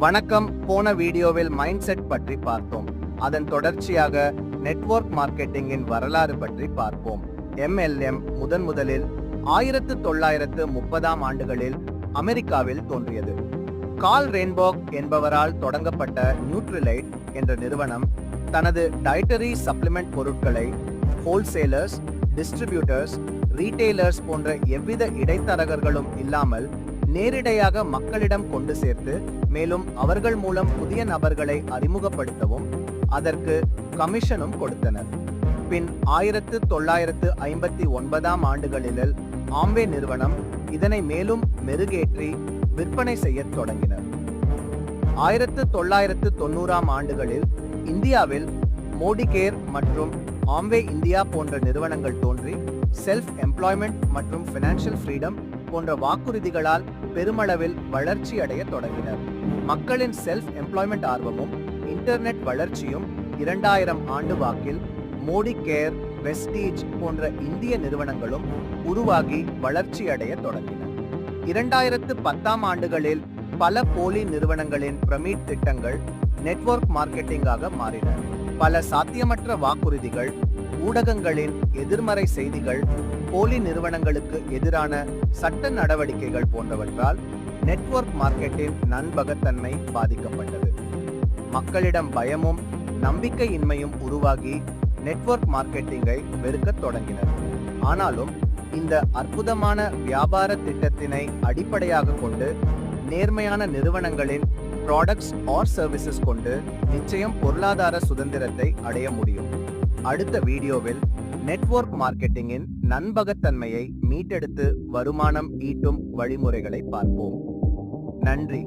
வணக்கம். போன வீடியோவில் மைண்ட் செட் பற்றி பார்த்தோம். அதன் தொடர்ச்சியாக நெட்வொர்க் மார்க்கெட்டிங்கின் வரலாறு பற்றி பார்ப்போம். MLM முதலில் 1930ஆம் ஆண்டுகளில் அமெரிக்காவில் தோன்றியது. கார்ல் ரெயின்பர்க் என்பவரால் தொடங்கப்பட்ட நியூட்ரிலைட் என்ற நிறுவனம் தனது டயட்டரி சப்ளிமெண்ட் பொருட்களை ஹோல்சேலர்ஸ், டிஸ்ட்ரிபியூட்டர்ஸ், ரீட்டெய்லர்ஸ் போன்ற எவ்வித இடைத்தரகர்களும் இல்லாமல் நேரிடையாக மக்களிடம் கொண்டு சேர்த்து, மேலும் அவர்கள் மூலம் புதிய நபர்களை அறிமுகப்படுத்தவும் அதற்கு கமிஷனும் கொடுத்தனர். பின் 1959ஆம் ஆண்டுகளில் ஆம்வே நிறுவனம் இதனை மேலும் மெருகேற்றி விற்பனை செய்யத் தொடங்கினர். 1990ஆம் ஆண்டுகளில் இந்தியாவில் மோடிகேர் மற்றும் ஆம்வே இந்தியா போன்ற நிறுவனங்கள் தோன்றி செல்ஃப் எம்ப்ளாய்மெண்ட் மற்றும் ஃபினான்ஷியல் ஃப்ரீடம் போன்ற வாக்குறுதிகளால் பெருமளவில் வளர்ச்சி அடைய தொடங்கினர். மக்களின் செல்ஃப் எம்ப்ளாய்மெண்ட் ஆர்வமும் இன்டர்நெட் வளர்ச்சியும் 2000 ஆண்டு வாக்கில் மோடி கேர், வெஸ்டீஜ் போன்ற இந்திய நிறுவனங்களும் உருவாகி வளர்ச்சி அடைய தொடங்கின. 2010ஆம் ஆண்டுகளில் பல போலி நிறுவனங்களின் பிரமிட் திட்டங்கள் நெட்வொர்க் மார்க்கெட்டிங்காக மாறின. பல சாத்தியமற்ற வாக்குறுதிகள், ஊடகங்களின் எதிர்மறை செய்திகள், போலி நிறுவனங்களுக்கு எதிரான சட்ட நடவடிக்கைகள் போன்றவற்றால் நெட்வொர்க் மார்க்கெட்டின் நம்பகத்தன்மை பாதிக்கப்பட்டது. மக்களிடம் பயமும் நம்பிக்கையின்மையும் உருவாகி நெட்வொர்க் மார்க்கெட்டிங்கை வெறுக்கத் தொடங்கினர். ஆனாலும் இந்த அற்புதமான வியாபார திட்டத்தினை அடிப்படையாக கொண்டு நேர்மையான நிறுவனங்களின் ப்ராடக்ட்ஸ் ஆர் சர்வீசஸ் கொண்டு நிச்சயம் பொருளாதார சுதந்திரத்தை அடைய முடியும். அடுத்த வீடியோவில் நெட்வொர்க் மார்க்கெட்டிங்கின் நம்பகத்தன்மையை மீட்டெடுத்து வருமானம் ஈட்டும் வழிமுறைகளை பார்ப்போம். நன்றி.